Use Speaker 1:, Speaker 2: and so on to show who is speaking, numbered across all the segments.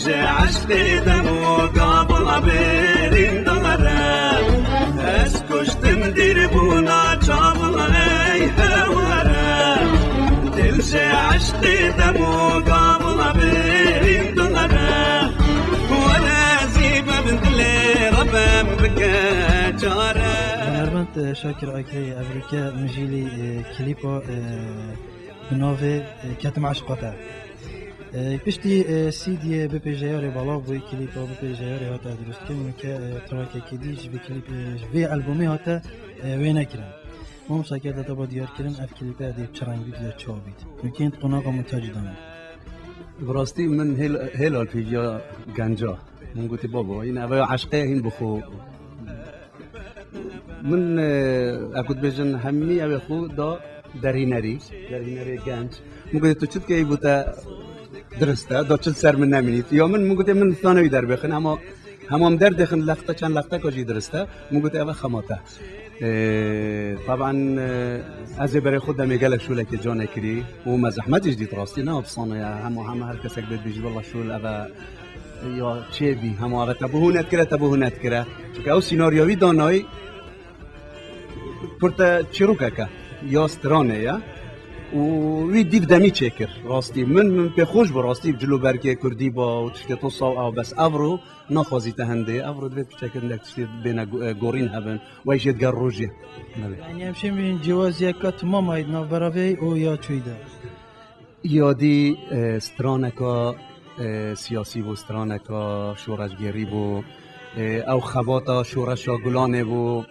Speaker 1: دلجه عشق دمو قابل برین دارم از کشتم دیر بونا چابل ای هوارم دلجه عشق دمو قابل برین دارم ولا زیب بندل ربم بکه جارم
Speaker 2: هرمند شاکر آکی افریقا مجیلی کلیپا بناوه کتم عشقاته پشتی سیدی به پیجیاری بالا بوی کلیپا به پیجیاری هاتا درست کنیم که تراکه کدیج به کلیپ به البومی هاتا وی نکرم ما مساکر داتا با دیار کرم اف کلیپا دیب چرنگ بید یا چا بید ممکن قناقا منتاج دانم
Speaker 3: براستی من هلال پیجا گنجا من گوتی بابا این اوه عشقه این بخو من اکود بیجن همی اوه خو دا درینری گنج من گوتی تو چید که ای بوتا درسته دا چل سر من نمینید یا من گوتی من ثانوی در بخن همام در دخن لخته چند لخته کجی درسته من گوتی اوه خماته طبعا از برای خود میگلک شو لك جان کری و مزحمتش دیت راستی نه افسانه هم هر کس که بیج والله شو اوه یا چه بی هم اوه تبهونت کرده چون او سیناریوی دانای پرتا چیروکه یا استرانه یا و وی دیو دمی چکر راستی من به خوش براستی جلو برکه کردی با تشتی تو صاو او بس افرو نخوازی تهنده افرو دوی بچکر اندک تشتی بین گورین هبن و ایش یدگر روژه
Speaker 2: یعنی همشه من جواز یکات ماماید ناو براوی او یا چویده
Speaker 3: یادی استرانکا سیاسی و استرانکا شورشگری بو او خباتا شورشا گلانه بو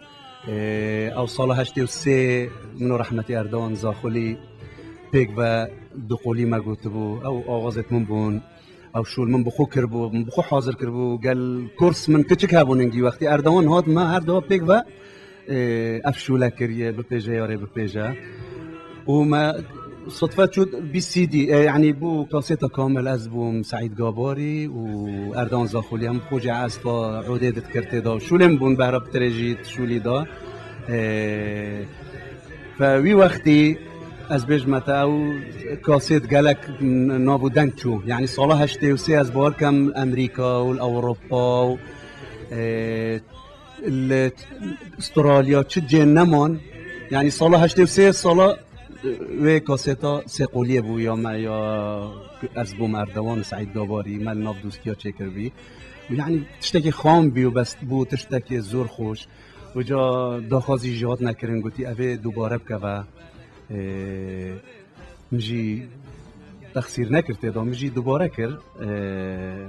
Speaker 3: او سال 83 منو رحمتی اردوان زاخلی پیک و دقولی ما گوت بو او آغازت من بون او شول من بخو کر بو من بخو حاضر کر بو قال کورس من کچک هبوننگی وقتی اردوان هات ما هر دو پیک و افشوله کریه بپیجه یاره بپیجه و ما صدفة شد بي سي دي يعني بو كاسيتا كامل از بو سعيد قاباري و اردوان زاخولي هم خوجي عاسفا عوديدة كرتي دا شولم بون بهرب تريجيت شولي دا فوي وقتي از بجمتا او كاسيت قالك نابو دنچو يعني صالة هشتي وسي از باركم امريكا والاوروبا استراليا تشجي نمان يعني صالة هشتي وسي صالة و کاستا سقولیه بو یا ما یا از بو مردوان سعید داواری مال ناف دوستیا چکر بی یعنی تشتکی خام بی و بس بو تشتکی زور خوش و جا داخازی جهات نکرن گوتی اوه دوباره بکه و مجی تخسیر نکرده دا مجی دوباره کر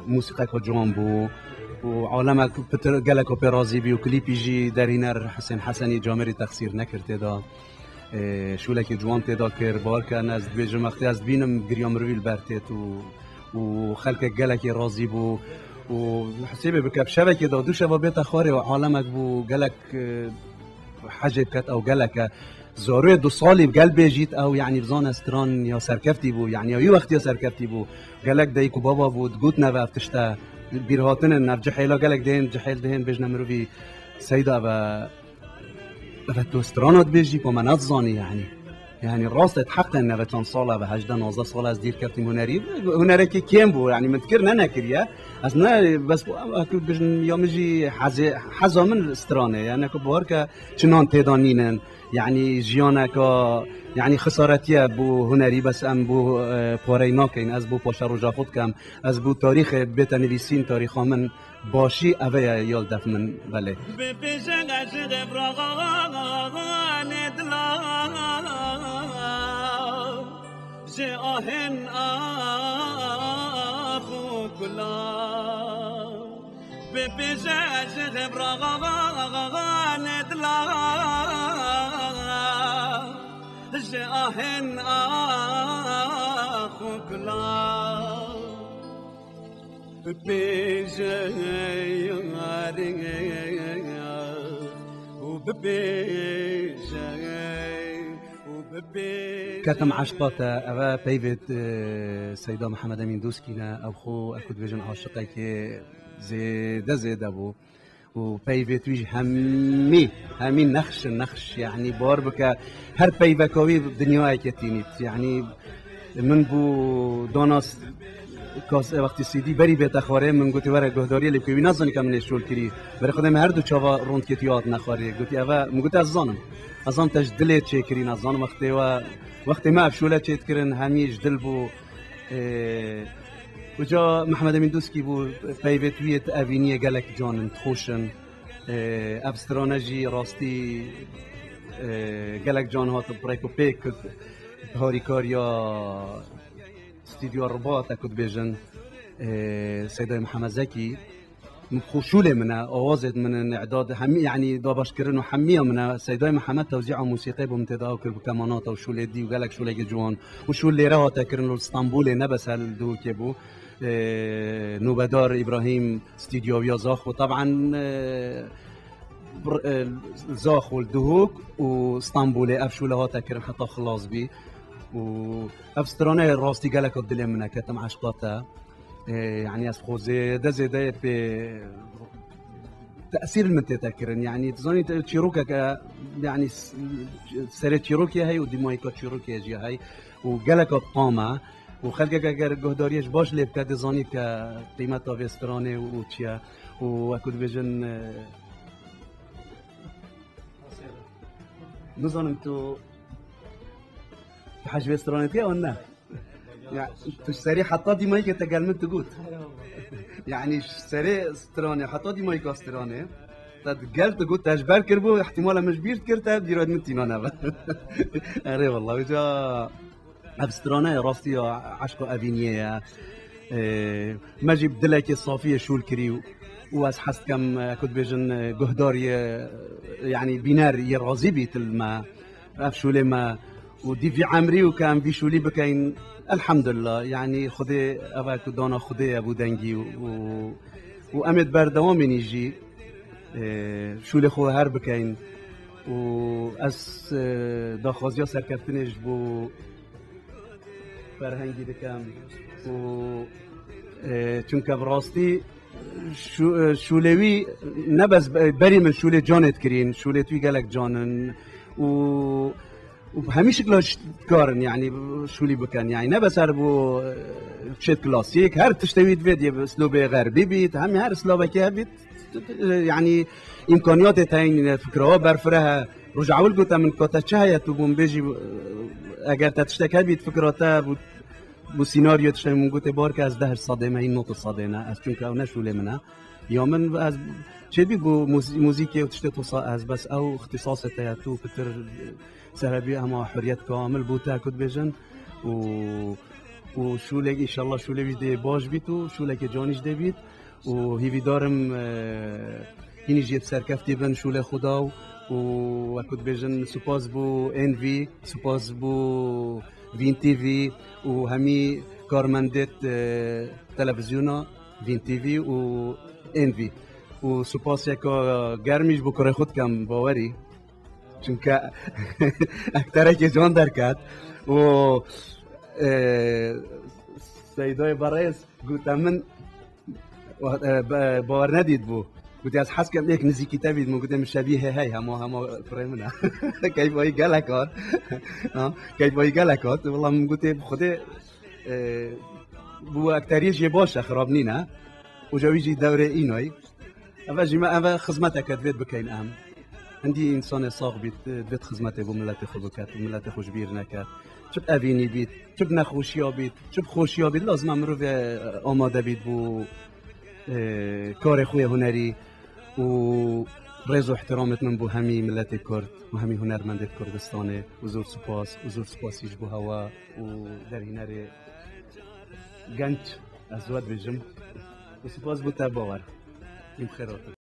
Speaker 3: موسیقی که جوان بو و عالم گلک اپرازی بی و کلیپی جی درینر حسین حسنی جامری تخسیر نکرده دا شولك جوان تدا كر باركن از بيجم وقتی از بینم گریام رویل برتت و خلق گلک راضی بو و حسيبه بكب شبكه دا دو شبا بيت خاري و عالمك بو گلک حاجه كت او گلک زاروی دو سالی قلب جيت او يعني بزان استران یا سرکفتی بو يعني يا وقت یا سرکفتی بو گلک دایکو بابا بود گوت نه وقتشتا بیرهاتن نرجع حیلا گلک دهن جحیل دهن بجنم رو بی سیدا و تو استرانات بيجي وما نظاني يعني راست حقا انه كان صاله بهجده 19 سال از دير كابتن هنري كيم بو يعني متكرنا نكريا اصلا بس اكيد بجن يوم يجي حزا من استرانه يعني كبارك چنان تدانينن يعني جيانك يعني خسارتيه بو هنري بس ام بو پارينا كاين از بو پاشا روجا خود کم از بو تاریخ بتنویسین تاریخ من باشی اوه یال دف من بله
Speaker 1: بپیشن عشق براغان دلار جه آهن آخو کلار بپیشن عشق براغان دلار جه آهن آخو کلار بپیشه و بپیشه
Speaker 3: كتم عشقات أبا بيفيت سيدا محمد أمين دوسكينا أو خو أكود بيجن عاشقة كي زيد أبو وبيفيت ويج همي نخش يعني باربك هر بيفكوي دنياي كتينيت يعني من بو دوناس کاس وقتی سیدی بری به تخاره من گوتی ورا گهداری لی کوی نزانی که من شول کری برای خودم هر دو چاوا روند کتیات نخوری گوتی اوا من گوتی از زانم از آن تج دلت چه کری نزانم وقتی ما افشوله چه کرن همیش دل بو وجا محمد امین دوسکی بو پیوتویت اوینی گلک جانن خوشن ابسترانجی راستی گلک جان هات بریکو پیک هاریکاریا استودیو رباط اكد بيجن سيدة محمد زكي خوشولة منا اوازت من اعداد هم يعني دابش كرن وحميه منا سيدة محمد توزيع موسيقى بمتدا وكمانات وشولة دي وقالك شولة جوان وشولة راه تكرن اسطنبول نبس هالدو كيبو نوبدار ابراهيم استوديو يازاخ وطبعا زاخ والدهوك واسطنبول افشولة هات تكرن حتى خلاص بي وأفسترانة راستي قالك الدليل منها كتم عشقاتها يعني أسخوزي ده في تأثير المنتتكرن يعني تظني تشيروكا يعني سريت تشيروكي هاي وديمايكا تشيروكي جي هاي وقالك الطامة وخلقك جهداريش باش لي بكاد زاني كقيمتها أفسترانة وتشيا وأكد بيجن نظن انتو حاجة استرانتية ولا يعني تشتري حطها دي مايكا تقال تقول يعني اشتري استراني حطها دي مايكا استراني تقال تقول تجبر كربو احتمالا مش بيرت كرتها بدي راد منتي انا اري والله وجا استراني راستي عشق افينيه ما جيب دلك الصافيه شو الكريو واس حست كم كنت بيجن جهدار يعني بينار يرازي بيت الما افشو لما ودي في عمري وكان في شولي بكاين الحمد لله يعني خدي أباك دونا خدي أبو دنجي وأمد بردوام يجي شولي خو هر بكاين وأس داخوزيا سركفتنش بو فرهنگي دكام و چونك براستي شولوي نبز بري من شولي جانت كرين شولي توي قالك جانن وهميش كلاش كارن يعني شو اللي بكان يعني نبس هربو شيت كلاسيك هر تشتوي فيديو باسلوب غربي بيت هم هر سلوفاكيا بيت يعني امكانيات تاين فكره برفرها رجعوا لقوا من كوتا شهيه تبون بيجي اگر تشتكي بيت فكرته بو سيناريو تشتي من قلت بارك از ده صدمه هي نوت صدمه از چون که نشو لمنه یا من از چه بي بو موزيكي وتشتي توصل از بس او اختصاصته تو كتر سهبي اما حريات كامل بوتا كنت بيجن وشو لك ان شاء الله شو لك دي باش بيتو شو لك جانيش دي بيت وهي دارم هيني جيت سركفتي بن شو لك خدا وكنت بيجن سوباز بو ان في سوباز بو فين تي في وهمي كارمندت تلفزيونا فين تي في و ان في وسوباز يكو گرمیش بو کار خود کم باوری چونکه اکتره که جان درکت و سیدای برایز گوتم من باور ندید بو گوتی از حس کم یک نزیکی تبید من گوتم شبیه های همه فرمونه کیف بایی گلکات کیف بایی گلکات والله من گوتی بخوده بو اکتریش یه باشه خراب نینه و جاویجی دوره اینای اول خدمتك دبيت بكاين اهم عندي انسان صاغ بيت خدمته بملاتي خبكات وملاتي خوش بيرنكات شب افيني بيت شب نخوشيا بيت شب خوشيا بيت لازم امرو في آماده بيت بو كار خوي هنري و رزو احترامت من بو همي ملاتي كرد وهمي هنرمندت كردستاني وزور سپاس يجبو هوا ودر هنري گنج ازود بجم وسپاس بو تباور بخيرات